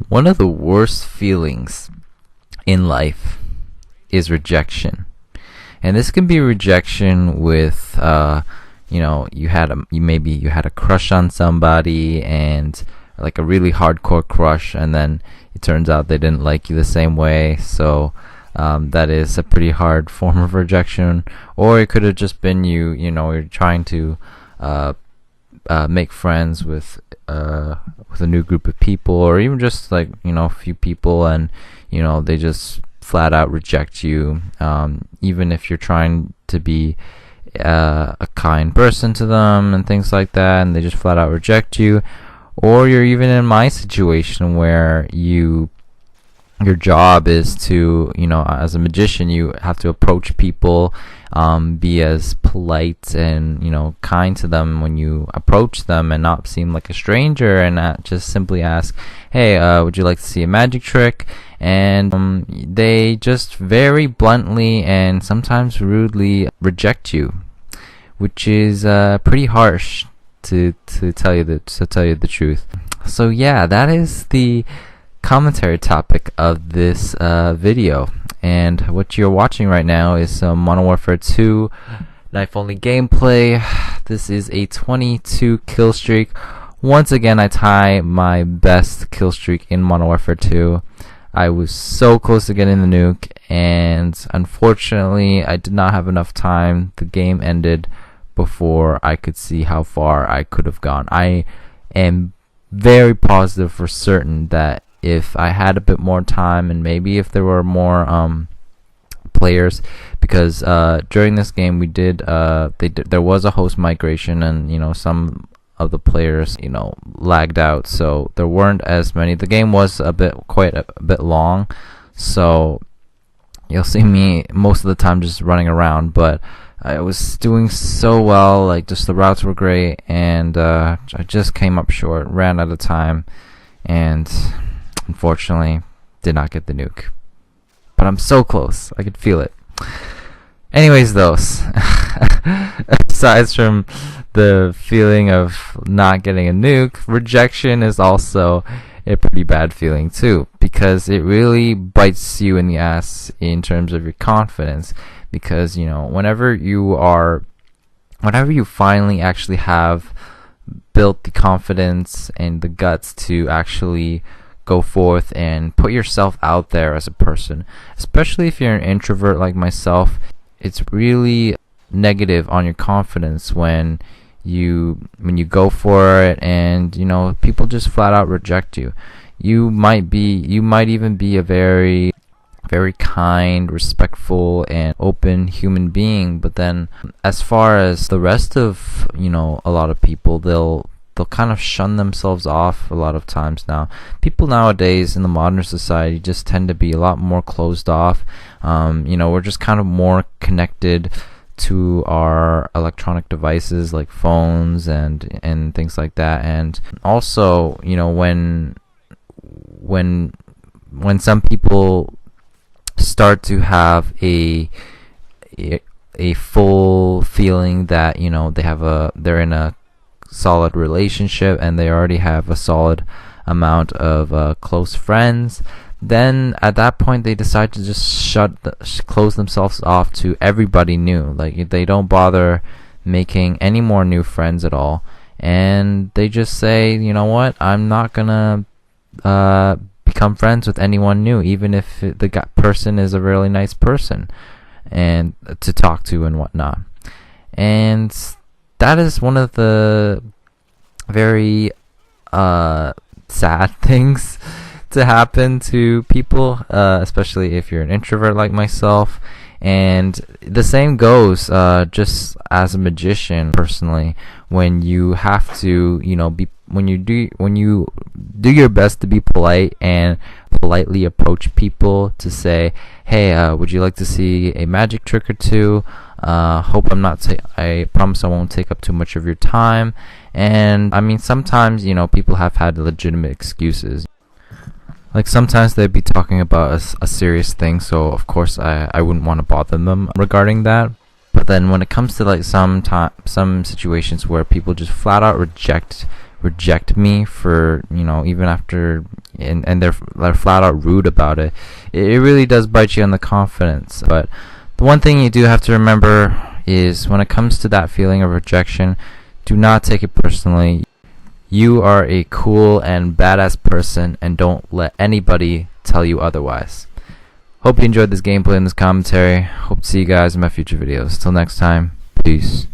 One of the worst feelings in life is rejection. And this can be rejection with, you had a crush on somebody, and like a really hardcore crush, and then it turns out they didn't like you the same way. So that is a pretty hard form of rejection. Or it could have just been you're trying to make friends with a new group of people, or even just like a few people, and they just flat out reject you, even if you're trying to be a kind person to them and things like that, and they just flat out reject you. Or you're even in my situation where your job is to, as a magician, you have to approach people, be as polite and, kind to them when you approach them, and not seem like a stranger, and not just simply ask, hey, would you like to see a magic trick? And they just very bluntly and sometimes rudely reject you, which is pretty harsh to tell you the truth. So yeah, that is the commentary topic of this video, and what you're watching right now is some Modern Warfare 2 knife only gameplay. This is a 22 kill streak. Once again, I tie my best kill streak in Modern Warfare 2. I was so close to getting the nuke, and unfortunately I did not have enough time. The game ended before I could see how far I could have gone. I am very positive for certain that if I had a bit more time, and maybe if there were more players, because during this game there was a host migration, and some of the players lagged out, so there weren't as many. The game was quite a bit long, so you'll see me most of the time just running around, but I was doing so well, like just the routes were great, and I just came up short, ran out of time, and unfortunately did not get the nuke. But I'm so close, I could feel it. Anyways, those aside from the feeling of not getting a nuke, rejection is also a pretty bad feeling too, because it really bites you in the ass in terms of your confidence. Because whenever you finally actually have built the confidence and the guts to actually go forth and put yourself out there as a person, especially if you're an introvert like myself, it's really negative on your confidence when you go for it, and people just flat out reject you. You might even be a very kind, respectful, and open human being, but then as far as the rest of a lot of people, they'll kind of shun themselves off a lot of times. Now, people nowadays in the modern society just tend to be a lot more closed off. We're just kind of more connected to our electronic devices like phones and things like that. And also, when some people start to have a full feeling that they're in a solid relationship, and they already have a solid amount of close friends, then at that point they decide to just close themselves off to everybody new. Like, they don't bother making any more new friends at all, and they just say, you know what, I'm not gonna become friends with anyone new, even if the person is a really nice person and to talk to and whatnot. And that is one of the very sad things to happen to people, especially if you're an introvert like myself. And the same goes just as a magician personally, when you have to when you do your best to be polite and politely approach people to say, hey, would you like to see a magic trick or two? I promise I won't take up too much of your time. And I mean, sometimes people have had legitimate excuses. Like, sometimes they'd be talking about a serious thing, so of course I wouldn't want to bother them regarding that. But then when it comes to like some situations where people just flat out reject me for even after and they're flat out rude about it, it really does bite you on the confidence. But the one thing you do have to remember is when it comes to that feeling of rejection, do not take it personally. You are a cool and badass person, and don't let anybody tell you otherwise. Hope you enjoyed this gameplay and this commentary. Hope to see you guys in my future videos. Till next time, peace.